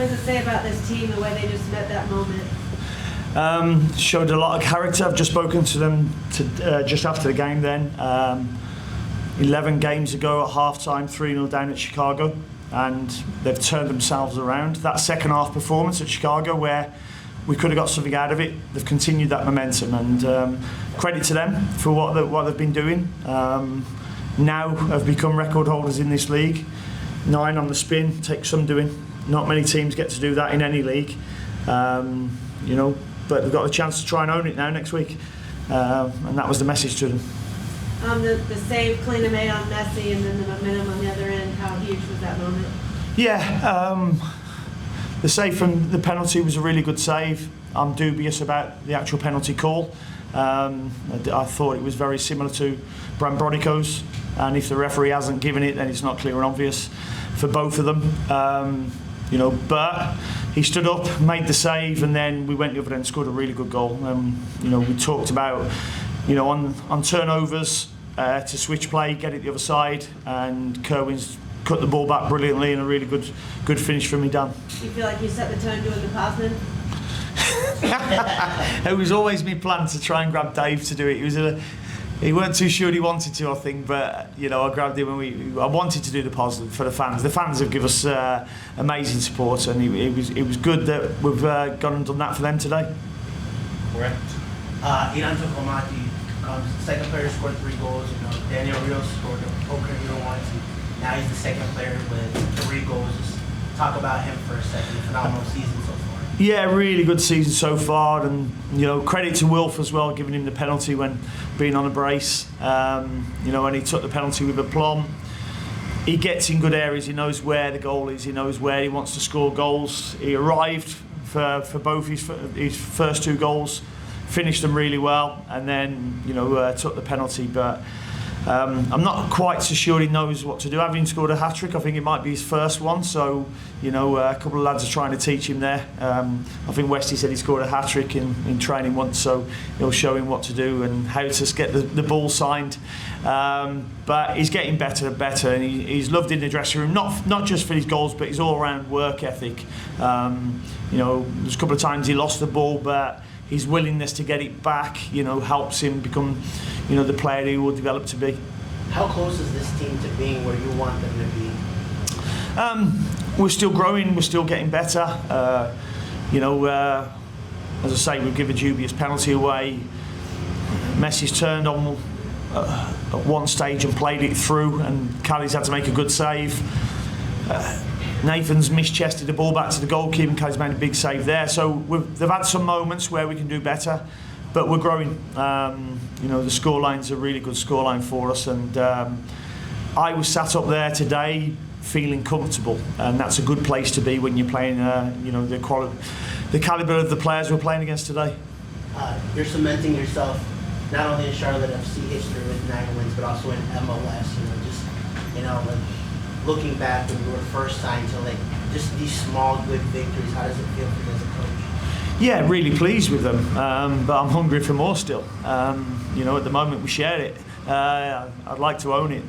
What does it say about this team, the way they just met that moment? Showed a lot of character. I've just spoken to them just after the game then. 11 games ago at half-time, 3-0 down at Chicago, and they've turned themselves around. That second half performance at Chicago where we could have got something out of it, they've continued that momentum, and credit to them for what they've been doing. Now have become record holders in this league. 9 on the spin, takes some doing. Not many teams get to do that in any league. You know, but they've got a chance to try and own it now next week, and that was the message to them. The save Kalina made on Messi and then the momentum on the other end, how huge was that moment? Yeah, the save from the penalty was a really good save. I'm dubious about the actual penalty call. I thought it was very similar to Bram Brodico's, and if the referee hasn't given it, then it's not clear and obvious for both of them. You know, but he stood up, made the save, and then we went the other end and scored a really good goal. You know, we talked about, you know, on turnovers to switch play, get it the other side, and Kerwin's cut the ball back brilliantly, and a really good finish from me, Dan. You feel like you set the tone doing the Pasman? It was always my plan to try and grab Dave to do it. He weren't too sure he wanted to, I think, but you know, I grabbed him and I wanted to do the positive for the fans. The fans have given us amazing support, and it was good that we've gone and done that for them today. Correct. Iran Tokomati, second player, scored 3 goals. You know, Daniel Rios scored a poker once. Now he's the second player with 3 goals. Just talk about him for a second. Phenomenal season so far. Yeah, really good season so far, and you know, credit to Wilf as well, giving him the penalty when being on a brace. You know, and he took the penalty with aplomb. He gets in good areas. He knows where the goal is. He knows where he wants to score goals. He arrived for both his first 2 goals, finished them really well, and then you know took the penalty. But I'm not quite so sure he knows what to do. Having scored a hat-trick, I think it might be his first one, so you know, a couple of lads are trying to teach him there. I think Westy said he scored a hat-trick in training once, so he'll show him what to do and how to get the ball signed. But he's getting better and better, and he's loved in the dressing room, not just for his goals, but his all-round work ethic. You know, there's a couple of times he lost the ball, but his willingness to get it back, you know, helps him become, you know, the player he will develop to be. How close is this team to being where you want them to be? We're still growing, we're still getting better. You know, as I say, we've given a dubious penalty away. Messi's turned on at one stage and played it through, and Callie's had to make a good save. Nathan's mischested the ball back to the goalkeeper, and Callie's made a big save there. So they've had some moments where we can do better, but we're growing. You know, the scoreline's a really good scoreline for us, and I was sat up there today feeling comfortable, and that's a good place to be when you're playing. You know, the caliber of the players we're playing against today. You're cementing yourself not only in Charlotte FC history with 9 wins, but also in MLS. You know, just like looking back when you were first signed to like just these small good victories. How does it feel for you as a coach? Yeah, really pleased with them, but I'm hungry for more still. You know, at the moment we share it. I'd like to own it.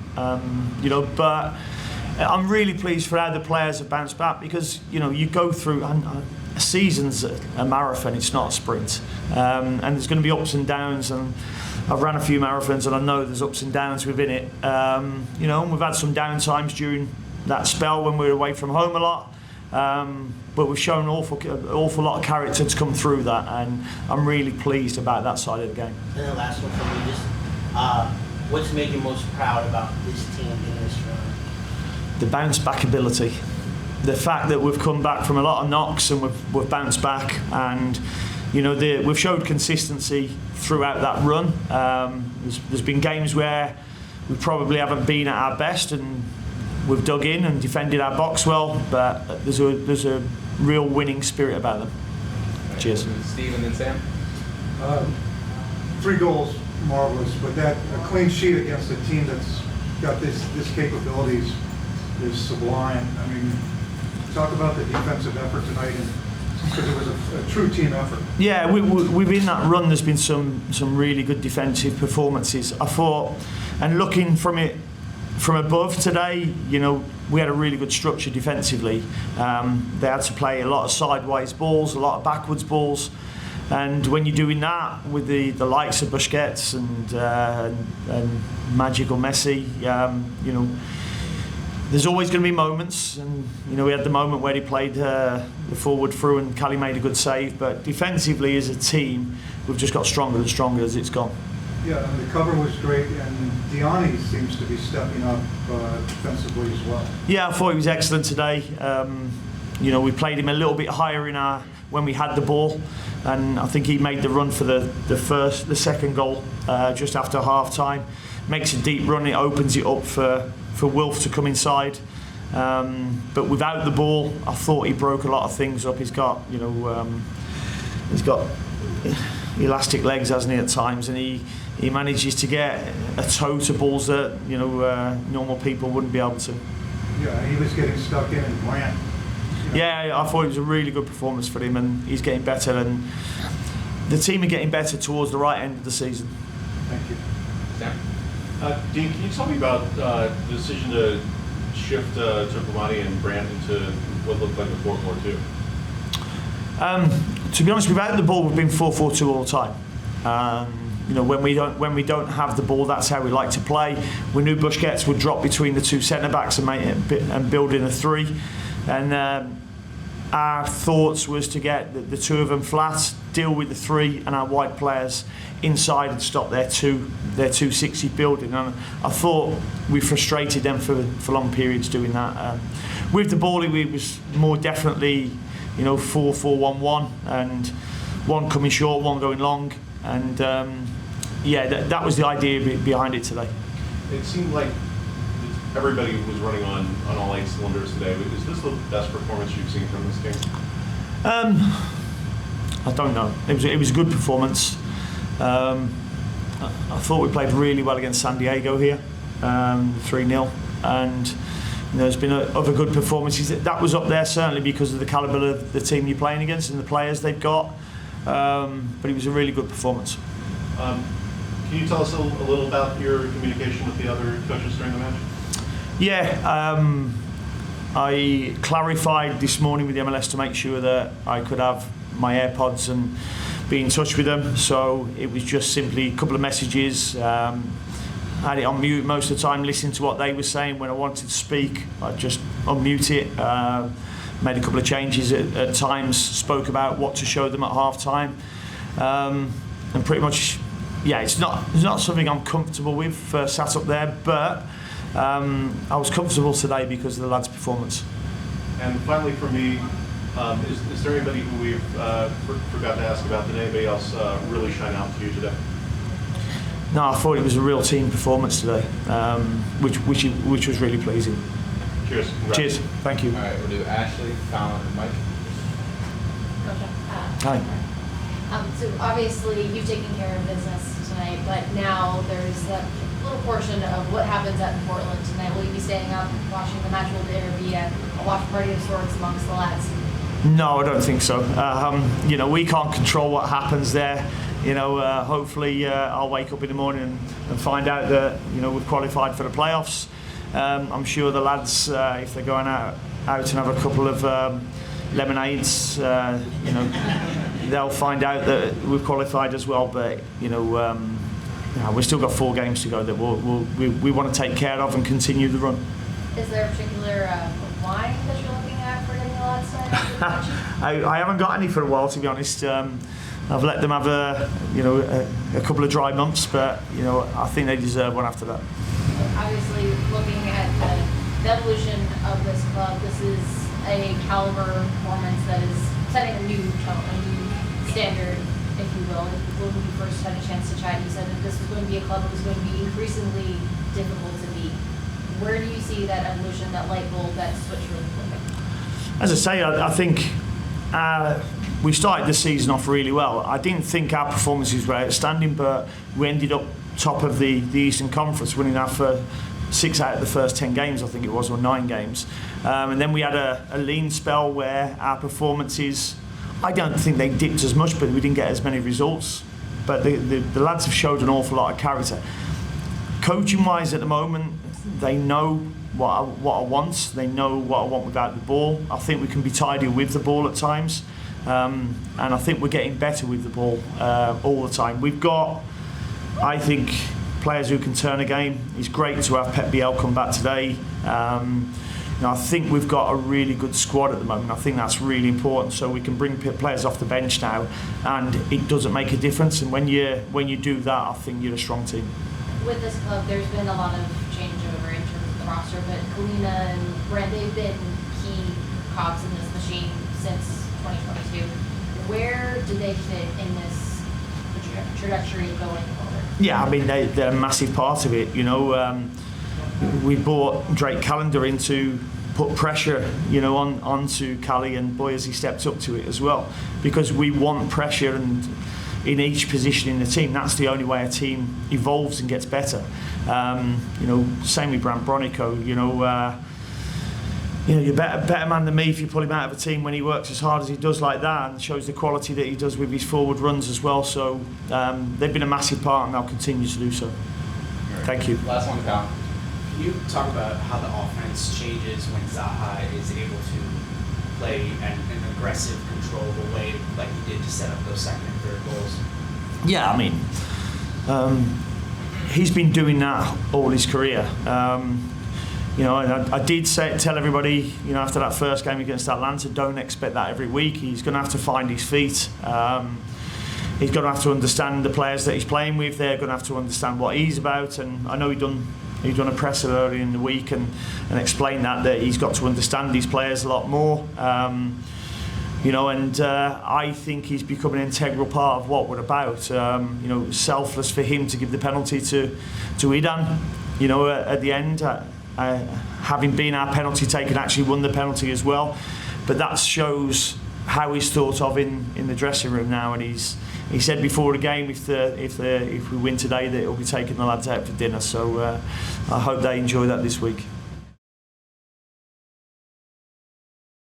You know, but I'm really pleased for how the players have bounced back, because you know, you go through a season's a marathon, it's not a sprint, and there's going to be ups and downs, and I've ran a few marathons and I know there's ups and downs within it. You know, and we've had some down times during that spell when we were away from home a lot, but we've shown an awful lot of character to come through that, and I'm really pleased about that side of the game. And the last one for me, just what's made you most proud about this team in this run? The bounce back ability. The fact that we've come back from a lot of knocks and we've bounced back, and you know, we've showed consistency throughout that run. There's been games where we probably haven't been at our best, and we've dug in and defended our box well, but there's a real winning spirit about them. Right. Cheers. Steve and then Sam. 3 goals, marvelous, but a clean sheet against a team that's got this capabilities is sublime. I mean, talk about the defensive effort tonight, because it was a true team effort. Yeah, within that run, there's been some really good defensive performances. I thought, and looking from it from above today, you know, we had a really good structure defensively. They had to play a lot of sideways balls, a lot of backwards balls. And when you're doing that with the likes of Busquets and Magic or Messi, you know, there's always going to be moments. And, you know, we had the moment where he played the forward through and Cali made a good save. But defensively as a team, we've just got stronger and stronger as it's gone. Yeah, and the cover was great, and Diani seems to be stepping up defensively as well. Yeah, I thought he was excellent today. You know, we played him a little bit higher in when we had the ball, and I think he made the run for the second goal just after half time. Makes a deep run, it opens it up for Wilf to come inside. But without the ball, I thought he broke a lot of things up. He's got, you know, he's got elastic legs, hasn't he, at times, and he manages to get a toe to balls that, you know, normal people wouldn't be able to. Yeah, he was getting stuck in and Grant. Yeah, I thought it was a really good performance for him, and he's getting better, and the team are getting better towards the right end of the season. Thank you. Sam? Dean, can you tell me about the decision to shift Topomani and Brandt into what looked like a 4-4-2? To be honest, without the ball, we've been 4-4-2 all the time. You know, when we don't have the ball, that's how we like to play. We knew Busquets would drop between the two centre backs and build in a 3. And our thoughts was to get the two of them flat, deal with the 3, and our wide players inside and stop their 260 building. And I thought we frustrated them for long periods doing that. With the ball, it was more definitely, you know, 4-4-1-1, and one coming short, one going long, and yeah, that was the idea behind it today. It seemed like everybody was running on all 8 cylinders today. Is this the best performance you've seen from this team? I don't know. It was a good performance. I thought we played really well against San Diego here, 3-0, and you know, there's been other good performances. That was up there certainly because of the calibre of the team you're playing against and the players they've got. But it was a really good performance. Can you tell us a little about your communication with the other coaches during the match? Yeah, I clarified this morning with the MLS to make sure that I could have my AirPods and be in touch with them. So it was just simply a couple of messages. I had it on mute most of the time, listening to what they were saying. When I wanted to speak, I'd just unmute it. Made a couple of changes at times, spoke about what to show them at half time. And pretty much, yeah, it's not something I'm comfortable with sat up there, but I was comfortable today because of the lads' performance. And finally for me, is there anybody who we've forgot to ask about? Did anybody else really shine out to you today? No, I thought it was a real team performance today, which was really pleasing. Cheers. Congrats. Cheers. Thank you. All right, we'll do Ashley, Fallon, and Mike. Hi. So obviously you've taken care of business tonight, but now there's a little portion of what happens at Portland tonight. Will you be staying up, watching the match? Will there be a watch party of sorts amongst the lads? No, I don't think so. You know, we can't control what happens there. You know, hopefully I'll wake up in the morning and find out that, you know, we've qualified for the playoffs. I'm sure the lads, if they're going out and have a couple of lemonades, you know, they'll find out that we've qualified as well. But you know, we've still got 4 games to go that we want to take care of and continue the run. Is there a particular wine that you're looking at for getting the lads tonight? I haven't got any for a while, to be honest. I've let them have a couple of dry months, but you know, I think they deserve one after that. Obviously, looking at the evolution of this club, this is a caliber performance that is setting a new tone, a new standard, if you will. When we first had a chance to chat, you said that this was going to be a club that was going to be increasingly difficult to beat. Where do you see that evolution, that light bulb, that switch really flipping? As I say, I think we started the season off really well. I didn't think our performances were outstanding, but we ended up top of the Eastern Conference, winning our first 6 out of the first 10 games, I think it was, or 9 games. And then we had a lean spell where our performances, I don't think they dipped as much, but we didn't get as many results. But the lads have showed an awful lot of character. coaching wise at the moment, they know what I want. They know what I want without the ball. I think we can be tidy with the ball at times, and I think we're getting better with the ball all the time. We've got, I think, players who can turn a game. It's great to have Pep Biel come back today. I think we've got a really good squad at the moment. I think that's really important, so we can bring players off the bench now, and it doesn't make a difference. And when you do that, I think you're a strong team. With this club, there's been a lot of changeover in terms of the roster, but Kalina and Brand, they've been key cogs in this machine since 2022. Where do they fit in this trajectory going forward? Yeah, I mean, they're a massive part of it. We brought Drake Callender in to put pressure, onto Cali, and boy, has he stepped up to it as well. Because we want pressure, and in each position in the team, that's the only way a team evolves and gets better. Same with Brant Bronico. You're better man than me if you pull him out of a team when he works as hard as he does like that, and shows the quality that he does with his forward runs as well. So they've been a massive part, and they'll continue to do so. Thank you. Last one, Cal. Can you talk about how the offense changes when Zaha is able to play an aggressive, controllable way like he did to set up those second and third goals? Yeah, I mean, he's been doing that all his career. And I did tell everybody, after that first game against Atlanta, don't expect that every week. He's going to have to find his feet. He's going to have to understand the players that he's playing with. They're going to have to understand what he's about. And I know he's done a presser early in the week and explained that he's got to understand these players a lot more. I think he's become an integral part of what we're about. Selfless for him to give the penalty to Idan. At the end, having been our penalty taker, actually won the penalty as well. But that shows how he's thought of in the dressing room now. And he said before the game, if we win today, that he'll be taking the lads out for dinner. So I hope they enjoy that this week.